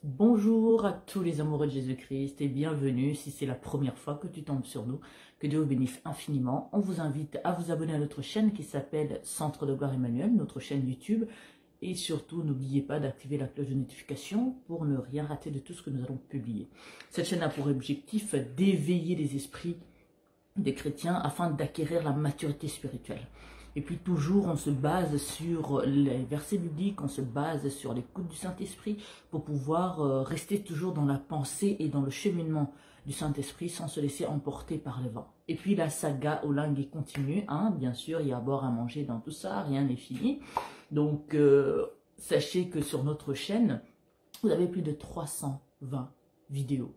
Bonjour à tous les amoureux de Jésus-Christ et bienvenue si c'est la première fois que tu tombes sur nous. Que Dieu vous bénisse infiniment. On vous invite à vous abonner à notre chaîne qui s'appelle Centre de Gloire Emmanuel, notre chaîne YouTube. Et surtout, n'oubliez pas d'activer la cloche de notification pour ne rien rater de tout ce que nous allons publier. Cette chaîne a pour objectif d'éveiller les esprits des chrétiens afin d'acquérir la maturité spirituelle. Et puis toujours, on se base sur les versets bibliques, on se base sur l'écoute du Saint-Esprit pour pouvoir rester toujours dans la pensée et dans le cheminement du Saint-Esprit sans se laisser emporter par le vent. Et puis la saga Olingue continue, hein, bien sûr, il y a à boire, à manger dans tout ça, rien n'est fini. Donc, sachez que sur notre chaîne, vous avez plus de 320 vidéos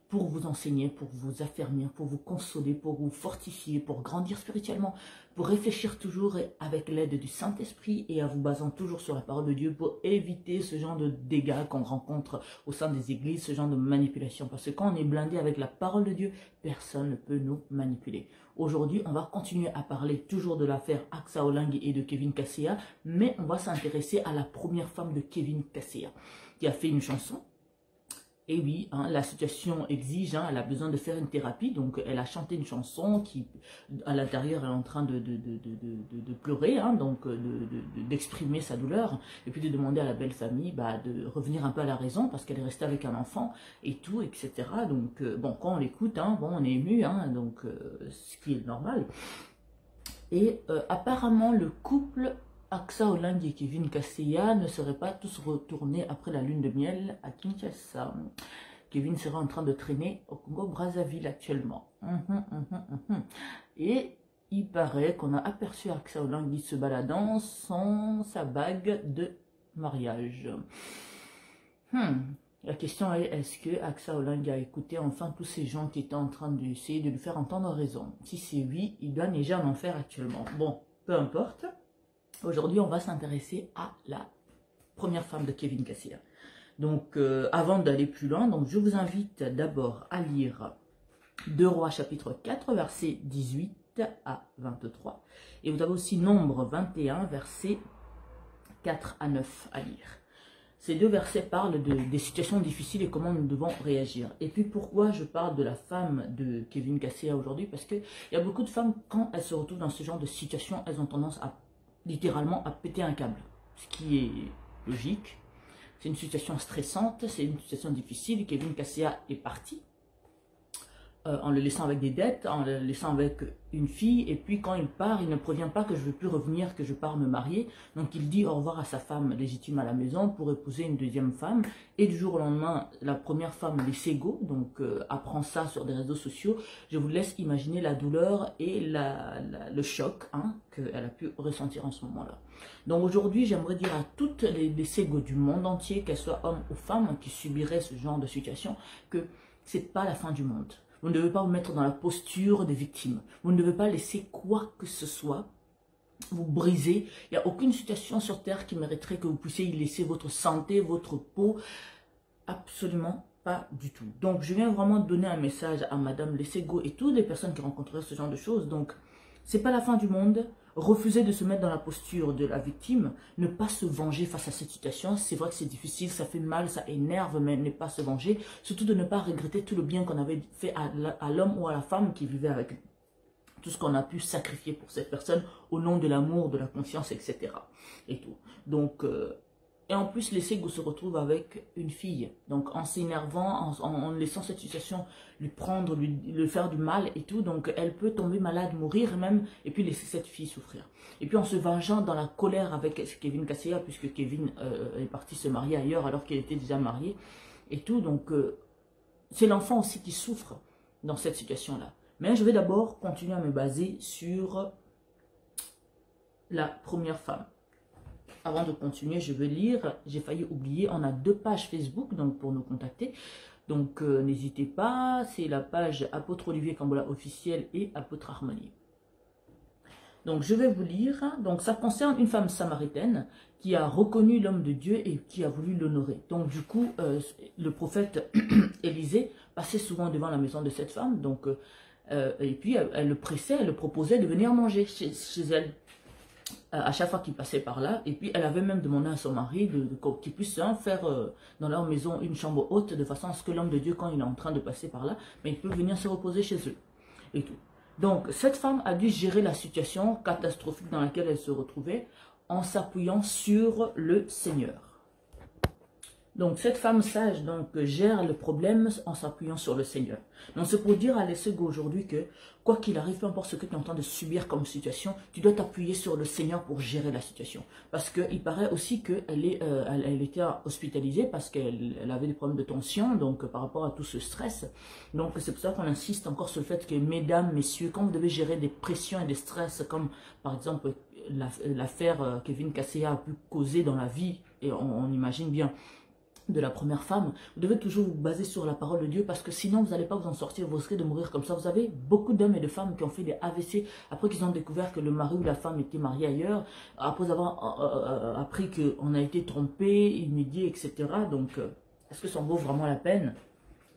pour vous enseigner, pour vous affermir, pour vous consoler, pour vous fortifier, pour grandir spirituellement, pour réfléchir toujours avec l'aide du Saint-Esprit et à vous basant toujours sur la parole de Dieu pour éviter ce genre de dégâts qu'on rencontre au sein des églises, ce genre de manipulation. Parce que quand on est blindé avec la parole de Dieu, personne ne peut nous manipuler. Aujourd'hui, on va continuer à parler toujours de l'affaire Axa Olingue et de Kevin Kaseya, mais on va s'intéresser à la première femme de Kevin Kaseya, qui a fait une chanson. Et oui, hein, la situation exige, hein, elle a besoin de faire une thérapie, donc elle a chanté une chanson qui, à l'intérieur, elle est en train de pleurer, hein, donc d'exprimer sa douleur, et puis de demander à la belle famille de revenir un peu à la raison, parce qu'elle est restée avec un enfant, et tout, etc. Donc, bon, quand on l'écoute, hein, bon, on est ému, hein, donc, ce qui est normal. Et apparemment, le couple Axa Olingue et Kevin Kaseya ne seraient pas tous retournés après la lune de miel à Kinshasa. Kevin serait en train de traîner au Congo-Brazzaville actuellement. Et il paraît qu'on a aperçu Axa Olingue se baladant sans sa bague de mariage. La question est, est-ce que Axa Olingue a écouté enfin tous ces gens qui étaient en train d'essayer de lui faire entendre raison? Si c'est oui, il doit neiger en enfer actuellement. Bon, peu importe. Aujourd'hui, on va s'intéresser à la première femme de Kevin Kaseya. Donc, avant d'aller plus loin, donc je vous invite d'abord à lire 2 Rois chapitre 4, versets 18 à 23. Et vous avez aussi Nombre 21, versets 4 à 9 à lire. Ces deux versets parlent des situations difficiles et comment nous devons réagir. Et puis pourquoi je parle de la femme de Kevin Kaseya aujourd'hui? Parce qu'il y a beaucoup de femmes, quand elles se retrouvent dans ce genre de situation, elles ont tendance à littéralement à péter un câble, ce qui est logique. C'est une situation stressante, c'est une situation difficile. Kevin Kaseya est parti en le laissant avec des dettes, en le laissant avec une fille, et puis quand il part, il ne prévient pas que je ne veux plus revenir, que je pars me marier. Donc il dit au revoir à sa femme légitime à la maison pour épouser une deuxième femme, et du jour au lendemain, la première femme, les Sego, donc apprend ça sur des réseaux sociaux. Je vous laisse imaginer la douleur et le choc, hein, qu'elle a pu ressentir en ce moment-là. Donc aujourd'hui, j'aimerais dire à toutes les Sego du monde entier, qu'elles soient hommes ou femmes, qui subiraient ce genre de situation, que c'est pas la fin du monde. Vous ne devez pas vous mettre dans la posture des victimes. Vous ne devez pas laisser quoi que ce soit vous briser. Il n'y a aucune situation sur Terre qui mériterait que vous puissiez y laisser votre santé, votre peau. Absolument pas du tout. Donc, je viens vraiment donner un message à Madame Lesego et toutes les personnes qui rencontreraient ce genre de choses. Donc, c'est pas la fin du monde. Refuser de se mettre dans la posture de la victime, ne pas se venger face à cette situation. C'est vrai que c'est difficile, ça fait mal, ça énerve, mais ne pas se venger. Surtout de ne pas regretter tout le bien qu'on avait fait à l'homme ou à la femme qui vivait avec tout ce qu'on a pu sacrifier pour cette personne au nom de l'amour, de la confiance, etc. Et tout. Donc, et en plus, les Sego se retrouvent avec une fille. Donc, en s'énervant, en laissant cette situation lui prendre, lui faire du mal et tout. Donc, elle peut tomber malade, mourir même, et puis laisser cette fille souffrir. Et puis, en se vengeant dans la colère avec Kevin Kaseya, puisque Kevin est parti se marier ailleurs alors qu'il était déjà marié et tout. Donc, c'est l'enfant aussi qui souffre dans cette situation-là. Mais je vais d'abord continuer à me baser sur la première femme. Avant de continuer, je vais lire, j'ai failli oublier, on a 2 pages Facebook donc pour nous contacter. Donc n'hésitez pas, c'est la page Apôtre Olivier Kambola officiel et Apôtre Harmonie. Donc je vais vous lire, donc ça concerne une femme samaritaine qui a reconnu l'homme de Dieu et qui a voulu l'honorer. Donc du coup, le prophète Élisée passait souvent devant la maison de cette femme, donc, et puis elle le pressait, elle le proposait de venir manger chez elle. à chaque fois qu'il passait par là. Et puis elle avait même demandé à son mari qu'il puisse faire dans leur maison une chambre haute, de façon à ce que l'homme de Dieu, quand il est en train de passer par là, mais il peut venir se reposer chez eux. Et tout. Donc cette femme a dû gérer la situation catastrophique dans laquelle elle se retrouvait en s'appuyant sur le Seigneur. Donc cette femme sage gère le problème en s'appuyant sur le Seigneur. Donc c'est pour dire à l'Essego aujourd'hui que quoi qu'il arrive, peu importe ce que tu es en train de subir comme situation, tu dois t'appuyer sur le Seigneur pour gérer la situation. Parce qu'il paraît aussi qu'elle elle était hospitalisée parce qu'elle avait des problèmes de tension, donc par rapport à tout ce stress. Donc c'est pour ça qu'on insiste encore sur le fait que mesdames, messieurs, quand vous devez gérer des pressions et des stress, comme par exemple l'affaire Kevin Kaseya a pu causer dans la vie, et on imagine bien, de la première femme, vous devez toujours vous baser sur la parole de Dieu, parce que sinon vous n'allez pas vous en sortir, vous risquez de mourir comme ça. Vous avez beaucoup d'hommes et de femmes qui ont fait des AVC après qu'ils ont découvert que le mari ou la femme était marié ailleurs, après avoir appris qu'on a été trompé, humilié, etc. Donc, est-ce que ça en vaut vraiment la peine?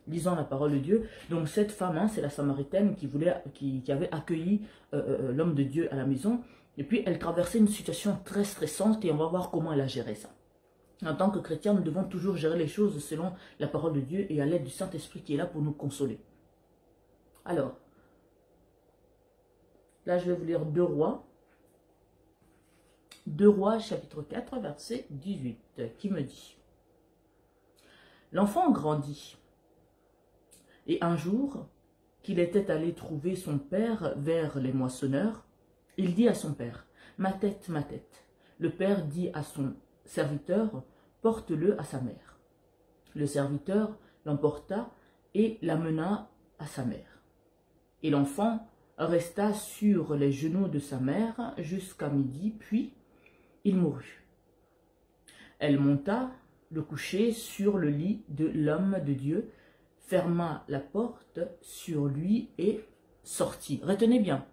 Lisons la parole de Dieu. Donc cette femme, c'est la Samaritaine qui avait accueilli l'homme de Dieu à la maison, et puis elle traversait une situation très stressante, et on va voir comment elle a géré ça. En tant que chrétiens, nous devons toujours gérer les choses selon la parole de Dieu et à l'aide du Saint-Esprit qui est là pour nous consoler. Alors, là je vais vous lire 2 Rois. 2 Rois chapitre 4 verset 18 qui me dit: L'enfant grandit, et un jour qu'il était allé trouver son père vers les moissonneurs, il dit à son père: ma tête, ma tête. Le père dit à son serviteur: porte-le à sa mère. Le serviteur l'emporta et l'amena à sa mère. Et l'enfant resta sur les genoux de sa mère jusqu'à midi, puis il mourut. Elle monta le coucher sur le lit de l'homme de Dieu, ferma la porte sur lui et sortit. Retenez bien.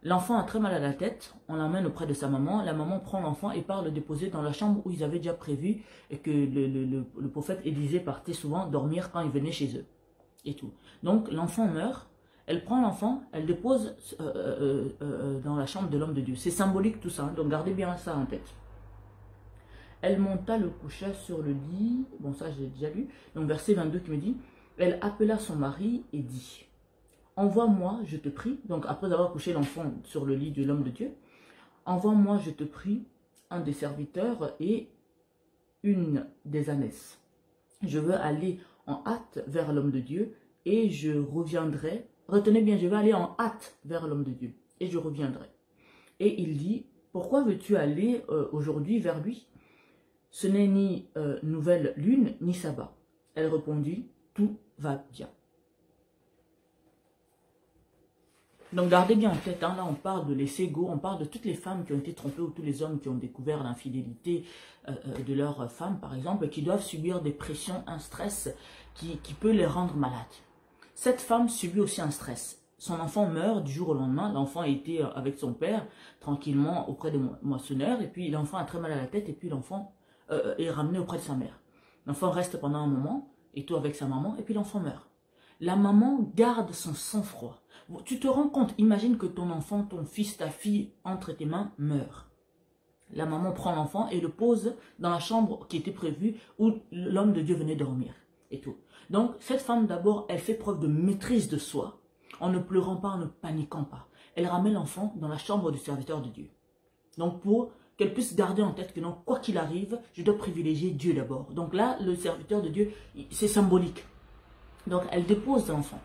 L'enfant a très mal à la tête, on l'emmène auprès de sa maman, la maman prend l'enfant et part le déposer dans la chambre où ils avaient déjà prévu, et que le prophète Élisée partait souvent dormir quand il venait chez eux. Et tout. Donc l'enfant meurt, elle prend l'enfant, elle dépose dans la chambre de l'homme de Dieu. C'est symbolique tout ça, hein, donc gardez bien ça en tête. Elle monta le coucha sur le lit, bon ça j'ai déjà lu, donc verset 22 qui me dit: elle appela son mari et dit: envoie-moi, je te prie, donc après avoir couché l'enfant sur le lit de l'homme de Dieu, envoie-moi, je te prie, un des serviteurs et une des ânesses. Je veux aller en hâte vers l'homme de Dieu et je reviendrai. Retenez bien, je vais aller en hâte vers l'homme de Dieu et je reviendrai. Et il dit: pourquoi veux-tu aller aujourd'hui vers lui? Ce n'est ni nouvelle lune ni sabbat. Elle répondit: tout va bien. Donc gardez bien en tête, hein, là on parle de l'Essego, on parle de toutes les femmes qui ont été trompées ou tous les hommes qui ont découvert l'infidélité de leur femme par exemple, et qui doivent subir des pressions, un stress qui peut les rendre malades. Cette femme subit aussi un stress. Son enfant meurt du jour au lendemain, l'enfant a été avec son père tranquillement auprès des moissonneurs, et puis l'enfant a très mal à la tête, et puis l'enfant est ramené auprès de sa mère. L'enfant reste pendant un moment, et tout avec sa maman, et puis l'enfant meurt. La maman garde son sang-froid. Tu te rends compte, imagine que ton enfant, ton fils, ta fille, entre tes mains, meurt. La maman prend l'enfant et le pose dans la chambre qui était prévue où l'homme de Dieu venait dormir. Et tout. Donc, cette femme, d'abord, elle fait preuve de maîtrise de soi, en ne pleurant pas, en ne paniquant pas. Elle ramène l'enfant dans la chambre du serviteur de Dieu. Donc, pour qu'elle puisse garder en tête que non, quoi qu'il arrive, je dois privilégier Dieu d'abord. Donc là, le serviteur de Dieu, c'est symbolique. Donc, elle dépose l'enfant.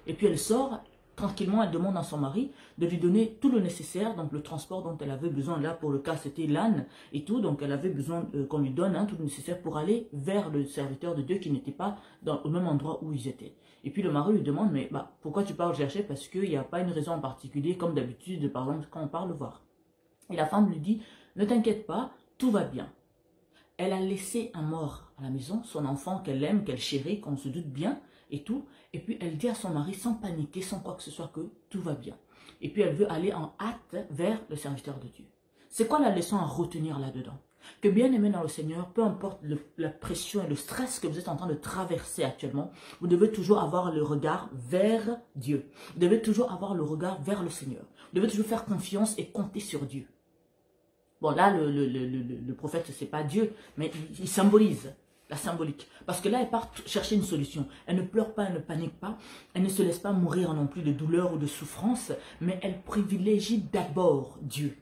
Et puis, elle sort. Tranquillement, elle demande à son mari de lui donner tout le nécessaire, donc le transport dont elle avait besoin. Là, pour le cas, c'était l'âne et tout. Donc, elle avait besoin qu'on lui donne tout le nécessaire pour aller vers le serviteur de Dieu qui n'était pas au même endroit où ils étaient. Et puis, le mari lui demande, mais pourquoi tu pars le chercher? Parce qu'il n'y a pas une raison en particulier, comme d'habitude, par exemple, quand on part le voir. Et la femme lui dit, ne t'inquiète pas, tout va bien. Elle a laissé un mort à la maison, son enfant qu'elle aime, qu'elle chérit, qu'on se doute bien, et tout. Et puis elle dit à son mari sans paniquer, sans quoi que ce soit, que tout va bien. Et puis elle veut aller en hâte vers le serviteur de Dieu. C'est quoi la leçon à retenir là-dedans? Que bien aimé dans le Seigneur, peu importe la pression et le stress que vous êtes en train de traverser actuellement, vous devez toujours avoir le regard vers Dieu. Vous devez toujours avoir le regard vers le Seigneur. Vous devez toujours faire confiance et compter sur Dieu. Bon, là, le prophète, c'est pas Dieu, mais il symbolise la symbolique. Parce que là, elle part chercher une solution. Elle ne pleure pas, elle ne panique pas. Elle ne se laisse pas mourir non plus de douleur ou de souffrance, mais elle privilégie d'abord Dieu.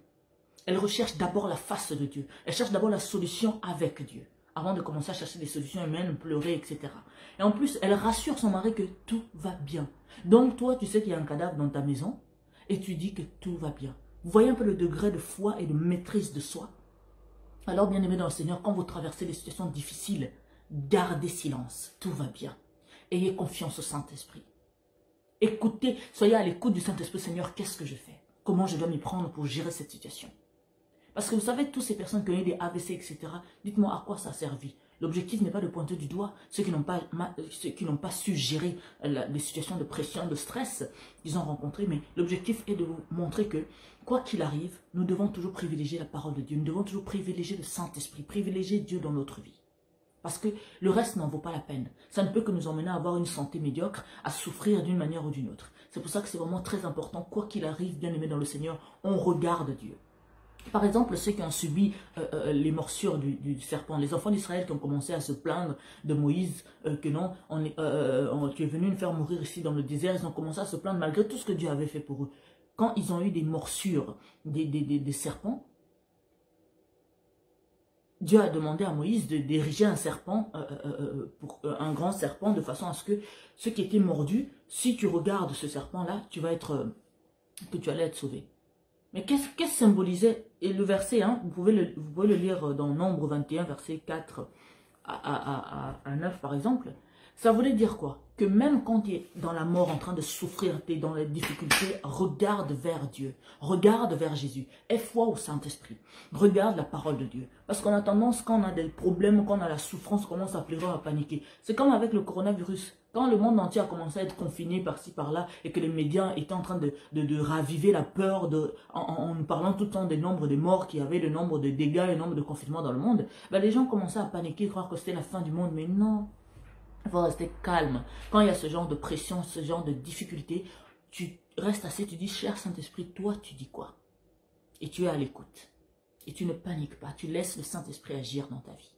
Elle recherche d'abord la face de Dieu. Elle cherche d'abord la solution avec Dieu, avant de commencer à chercher des solutions humaines, pleurer, etc. Et en plus, elle rassure son mari que tout va bien. Donc toi, tu sais qu'il y a un cadavre dans ta maison, et tu dis que tout va bien. Vous voyez un peu le degré de foi et de maîtrise de soi? Alors, bien aimé dans le Seigneur, quand vous traversez des situations difficiles, gardez silence, tout va bien. Ayez confiance au Saint-Esprit. Écoutez, soyez à l'écoute du Saint-Esprit. Seigneur, qu'est-ce que je fais? Comment je dois m'y prendre pour gérer cette situation? Parce que vous savez, toutes ces personnes qui ont eu des AVC, etc., dites-moi à quoi ça a servi. L'objectif n'est pas de pointer du doigt ceux qui n'ont pas su gérer les situations de pression, de stress qu'ils ont rencontrées, mais l'objectif est de vous montrer que, quoi qu'il arrive, nous devons toujours privilégier la parole de Dieu, nous devons toujours privilégier le Saint-Esprit, privilégier Dieu dans notre vie. Parce que le reste n'en vaut pas la peine. Ça ne peut que nous emmener à avoir une santé médiocre, à souffrir d'une manière ou d'une autre. C'est pour ça que c'est vraiment très important, quoi qu'il arrive, bien aimé dans le Seigneur, on regarde Dieu. Par exemple, ceux qui ont subi les morsures du serpent, les enfants d'Israël qui ont commencé à se plaindre de Moïse, que non, tu es venu nous faire mourir ici dans le désert, ils ont commencé à se plaindre malgré tout ce que Dieu avait fait pour eux. Quand ils ont eu des morsures des serpents, Dieu a demandé à Moïse d'ériger un serpent, un grand serpent, de façon à ce que ceux qui étaient mordus, si tu regardes ce serpent-là, tu allais être sauvé. Mais qu'est-ce que symbolisait? Et le verset, hein, vous pouvez le lire dans Nombre 21, verset 4 à 9 par exemple. Ça voulait dire quoi? Que même quand tu es dans la mort en train de souffrir, tu es dans les difficultés, regarde vers Dieu, regarde vers Jésus, aie foi au Saint-Esprit, regarde la parole de Dieu. Parce qu'on a tendance, quand on a des problèmes, quand on a la souffrance, on commence à pleurer, à paniquer. C'est comme avec le coronavirus. Quand le monde entier a commencé à être confiné par-ci, par-là, et que les médias étaient en train de raviver la peur, en nous parlant tout le temps des nombres de morts qu'il y avait, le nombre de dégâts, le nombre de confinements dans le monde, ben les gens commençaient à paniquer, croire que c'était la fin du monde, mais non. Il faut rester calme. Quand il y a ce genre de pression, ce genre de difficulté, tu restes assis, tu dis, cher Saint-Esprit, toi, tu dis quoi? Et tu es à l'écoute. Et tu ne paniques pas, tu laisses le Saint-Esprit agir dans ta vie.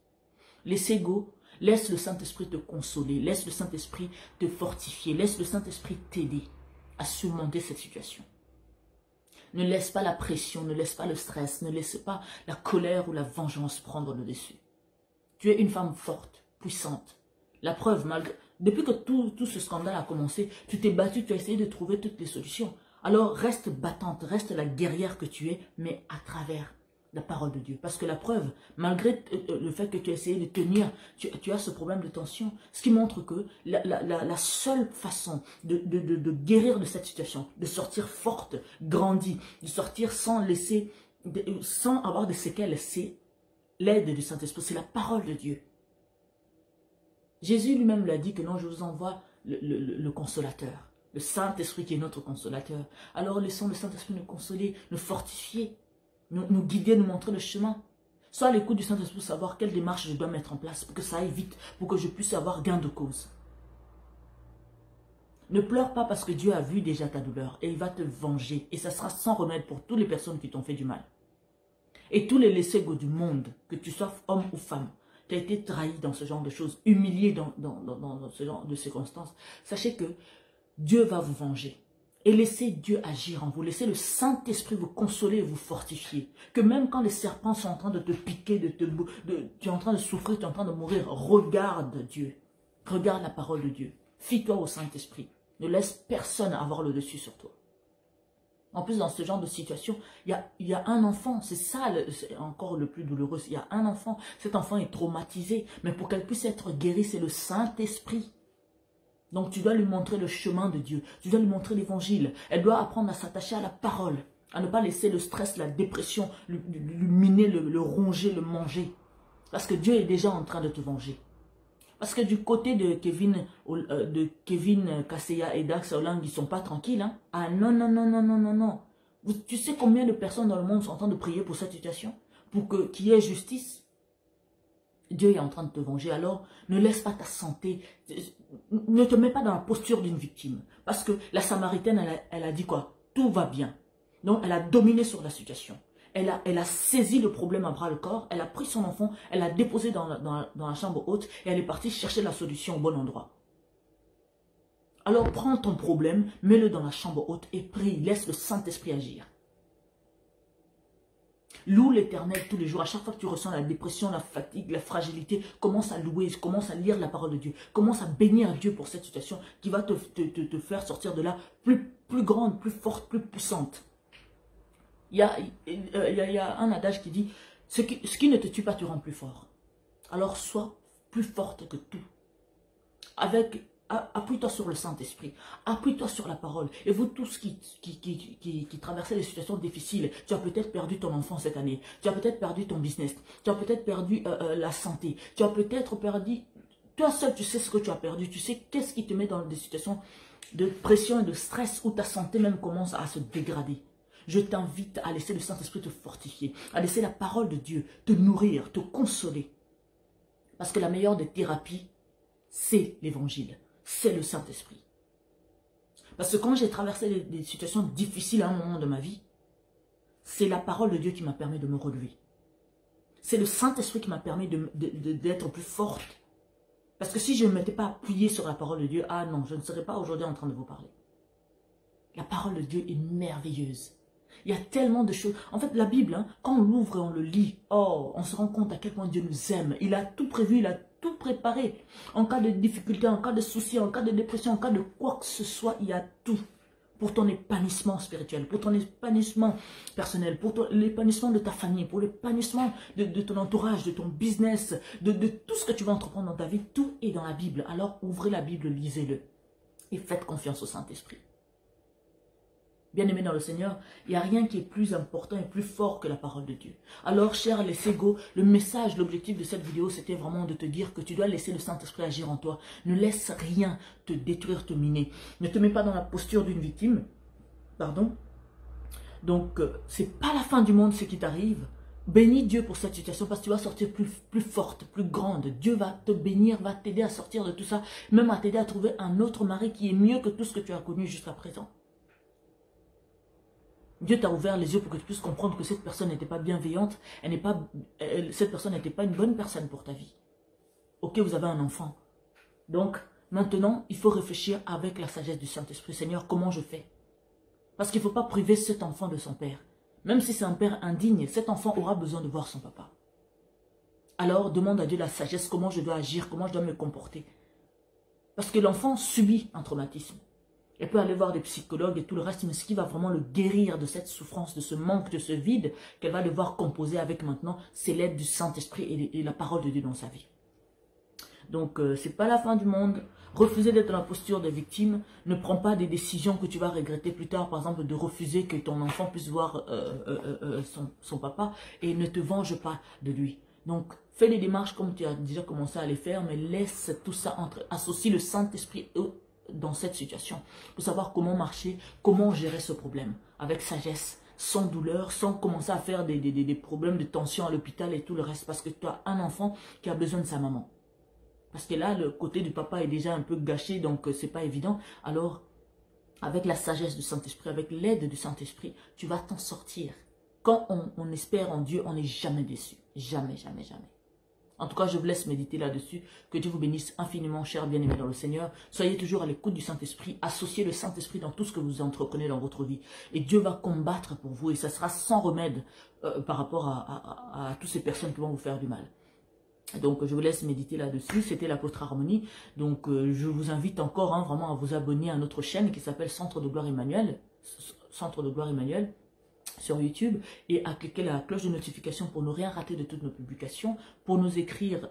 Laisse go, laisse le Saint-Esprit te consoler, laisse le Saint-Esprit te fortifier, laisse le Saint-Esprit t'aider à surmonter cette situation. Ne laisse pas la pression, ne laisse pas le stress, ne laisse pas la colère ou la vengeance prendre le dessus. Tu es une femme forte, puissante. La preuve, depuis que tout ce scandale a commencé, tu t'es battue, tu as essayé de trouver toutes les solutions. Alors reste battante, reste la guerrière que tu es, mais à travers la parole de Dieu. Parce que la preuve, malgré le fait que tu as essayé de tenir, tu as ce problème de tension, ce qui montre que la seule façon de guérir de cette situation, de sortir forte, grandie, de sortir sans avoir de séquelles, c'est l'aide du Saint-Esprit, c'est la parole de Dieu. Jésus lui-même l'a dit que non, je vous envoie le consolateur, le Saint-Esprit qui est notre consolateur. Alors laissons le Saint-Esprit nous consoler, nous fortifier, nous guider, nous montrer le chemin. Sois à l'écoute du Saint-Esprit pour savoir quelle démarche je dois mettre en place pour que ça aille vite, pour que je puisse avoir gain de cause. Ne pleure pas parce que Dieu a vu déjà ta douleur et il va te venger. Et ça sera sans remède pour toutes les personnes qui t'ont fait du mal. Et tous les laissés-go du monde, que tu sois homme ou femme, tu as été trahi dans ce genre de choses, humilié dans ce genre de circonstances, sachez que Dieu va vous venger. Et laissez Dieu agir en vous. Laissez le Saint-Esprit vous consoler et vous fortifier. Que même quand les serpents sont en train de te piquer, tu es en train de souffrir, tu es en train de mourir, regarde Dieu. Regarde la parole de Dieu. Fie-toi au Saint-Esprit. Ne laisse personne avoir le dessus sur toi. En plus, dans ce genre de situation, il y a un enfant, c'est ça encore le plus douloureux, il y a un enfant, cet enfant est traumatisé, mais pour qu'elle puisse être guérie, c'est le Saint-Esprit. Donc tu dois lui montrer le chemin de Dieu, tu dois lui montrer l'évangile, elle doit apprendre à s'attacher à la parole, à ne pas laisser le stress, la dépression, lui miner, le ronger, le manger. Parce que Dieu est déjà en train de te venger. Parce que du côté de Kevin Kaseya et Dax Olang, ils ne sont pas tranquilles. Hein? Ah non, non, non, non, non, non, non. Tu sais combien de personnes dans le monde sont en train de prier pour cette situation? Pour qu'il y ait justice? Dieu est en train de te venger. Alors, ne laisse pas ta santé. Ne te mets pas dans la posture d'une victime. Parce que la Samaritaine, elle a dit quoi? Tout va bien. Donc, elle a dominé sur la situation. elle a saisi le problème à bras le corps, elle a pris son enfant, elle l'a déposé dans la chambre haute et elle est partie chercher la solution au bon endroit. Alors prends ton problème, mets-le dans la chambre haute et prie, laisse le Saint-Esprit agir. Loue l'Éternel tous les jours. À chaque fois que tu ressens la dépression, la fatigue, la fragilité, commence à louer, commence à lire la parole de Dieu. Commence à bénir Dieu pour cette situation qui va te faire sortir de là plus grande, plus forte, plus puissante. Il y a un adage qui dit, ce qui ne te tue pas te rend plus fort. Alors sois plus forte que tout. Appuie-toi sur le Saint-Esprit, appuie-toi sur la parole. Et vous tous qui traversez des situations difficiles, tu as peut-être perdu ton enfant cette année, tu as peut-être perdu ton business, tu as peut-être perdu la santé, tu as peut-être perdu, toi seul tu sais ce que tu as perdu, tu sais qu'est-ce qui te met dans des situations de pression et de stress où ta santé même commence à se dégrader. Je t'invite à laisser le Saint-Esprit te fortifier, à laisser la parole de Dieu te nourrir, te consoler. Parce que la meilleure des thérapies, c'est l'évangile. C'est le Saint-Esprit. Parce que quand j'ai traversé des situations difficiles à un moment de ma vie, c'est la parole de Dieu qui m'a permis de me relever. C'est le Saint-Esprit qui m'a permis d'être plus forte. Parce que si je ne m'étais pas appuyée sur la parole de Dieu, ah non, je ne serais pas aujourd'hui en train de vous parler. La parole de Dieu est merveilleuse. Il y a tellement de choses. En fait, la Bible, hein, quand on l'ouvre et on le lit, oh, on se rend compte à quel point Dieu nous aime. Il a tout prévu, il a tout préparé. En cas de difficulté, en cas de souci, en cas de dépression, en cas de quoi que ce soit, il y a tout. Pour ton épanouissement spirituel, pour ton épanouissement personnel, pour l'épanouissement de ta famille, pour l'épanouissement de ton entourage, de ton business, de tout ce que tu vas entreprendre dans ta vie, tout est dans la Bible. Alors ouvrez la Bible, lisez-le et faites confiance au Saint-Esprit. Bien-aimés dans le Seigneur, il n'y a rien qui est plus important et plus fort que la parole de Dieu. Alors, chers les ségos, le message, l'objectif de cette vidéo, c'était vraiment de te dire que tu dois laisser le Saint-Esprit agir en toi. Ne laisse rien te détruire, te miner. Ne te mets pas dans la posture d'une victime. Pardon. Donc, c'est pas la fin du monde ce qui t'arrive. Bénis Dieu pour cette situation parce que tu vas sortir plus forte, plus grande. Dieu va te bénir, va t'aider à sortir de tout ça, même à t'aider à trouver un autre mari qui est mieux que tout ce que tu as connu jusqu'à présent. Dieu t'a ouvert les yeux pour que tu puisses comprendre que cette personne n'était pas bienveillante, cette personne n'était pas une bonne personne pour ta vie. Ok, vous avez un enfant. Donc, maintenant, il faut réfléchir avec la sagesse du Saint-Esprit. Seigneur, comment je fais? Parce qu'il ne faut pas priver cet enfant de son père. Même si c'est un père indigne, cet enfant aura besoin de voir son papa. Alors, demande à Dieu la sagesse, comment je dois agir, comment je dois me comporter. Parce que l'enfant subit un traumatisme. Elle peut aller voir des psychologues et tout le reste, mais ce qui va vraiment le guérir de cette souffrance, de ce manque, de ce vide qu'elle va devoir composer avec maintenant, c'est l'aide du Saint-Esprit et la parole de Dieu dans sa vie. Donc, c'est pas la fin du monde. Refuser d'être dans la posture de victime. Ne prends pas des décisions que tu vas regretter plus tard. Par exemple, de refuser que ton enfant puisse voir son papa et ne te venge pas de lui. Donc, fais les démarches comme tu as déjà commencé à les faire, mais laisse tout ça associe le Saint-Esprit dans cette situation, pour savoir comment marcher, comment gérer ce problème, avec sagesse, sans douleur, sans commencer à faire des problèmes de tension à l'hôpital et tout le reste, parce que tu as un enfant qui a besoin de sa maman. Parce que là, le côté du papa est déjà un peu gâché, donc c'est pas évident. Alors, avec la sagesse du Saint-Esprit, avec l'aide du Saint-Esprit, tu vas t'en sortir. Quand on espère en Dieu, on n'est jamais déçu. Jamais, jamais, jamais. En tout cas, je vous laisse méditer là-dessus. Que Dieu vous bénisse infiniment, chers bien-aimés dans le Seigneur. Soyez toujours à l'écoute du Saint-Esprit. Associez le Saint-Esprit dans tout ce que vous entreprenez dans votre vie. Et Dieu va combattre pour vous. Et ça sera sans remède par rapport à toutes ces personnes qui vont vous faire du mal. Donc, je vous laisse méditer là-dessus. C'était l'apôtre Harmonie. Donc, je vous invite encore vraiment à vous abonner à notre chaîne qui s'appelle Centre de Gloire Emmanuel. Centre de Gloire Emmanuel. Sur YouTube et à cliquer la cloche de notification pour ne rien rater de toutes nos publications. Pour nous écrire,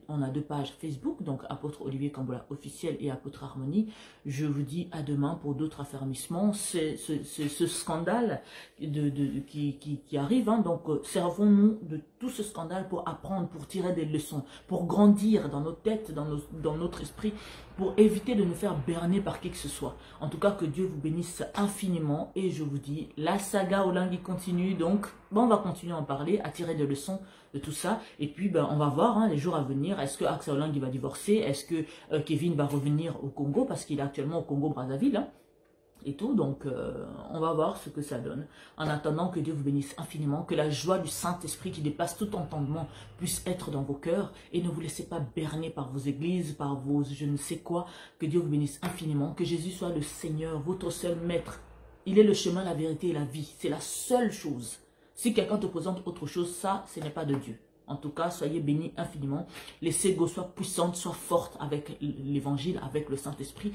on a 2 pages Facebook, donc Apôtre Olivier Cambola officiel et Apôtre Harmonie. Je vous dis à demain pour d'autres affermissements. C'est ce scandale qui arrive, hein, donc servons-nous de tout ce scandale pour apprendre, pour tirer des leçons, pour grandir dans nos têtes, dans notre esprit, pour éviter de nous faire berner par qui que ce soit. En tout cas, que Dieu vous bénisse infiniment et je vous dis, la saga Olingue continue, donc on va continuer à en parler, à tirer des leçons de tout ça. Et puis, on va voir hein, les jours à venir. Est-ce que Axa Olingue va divorcer? Est-ce que Kevin va revenir au Congo? Parce qu'il est actuellement au Congo-Brazzaville. Hein. et tout. Donc, on va voir ce que ça donne. En attendant, que Dieu vous bénisse infiniment, que la joie du Saint-Esprit qui dépasse tout entendement puisse être dans vos cœurs. Et ne vous laissez pas berner par vos églises, par vos je ne sais quoi. Que Dieu vous bénisse infiniment. Que Jésus soit le Seigneur, votre seul maître. Il est le chemin, la vérité et la vie. C'est la seule chose. Si quelqu'un te présente autre chose, ça, ce n'est pas de Dieu. En tout cas, soyez bénis infiniment. Laissez vos soient puissantes, soient fortes avec l'évangile, avec le Saint-Esprit.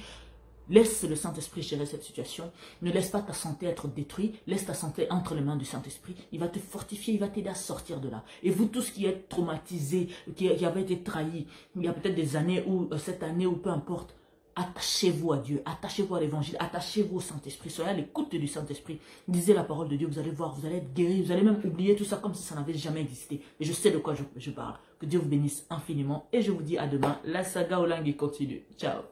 Laisse le Saint-Esprit gérer cette situation. Ne laisse pas ta santé être détruite. Laisse ta santé entre les mains du Saint-Esprit. Il va te fortifier, il va t'aider à sortir de là. Et vous tous qui êtes traumatisés, qui avez été trahis, il y a peut-être des années ou cette année ou peu importe, attachez-vous à Dieu, attachez-vous à l'évangile, attachez-vous au Saint-Esprit, soyez à l'écoute du Saint-Esprit, lisez la parole de Dieu, vous allez voir, vous allez être guéris, vous allez même oublier tout ça comme si ça n'avait jamais existé. Et je sais de quoi je parle. Que Dieu vous bénisse infiniment et je vous dis à demain. La saga Olangi continue. Ciao.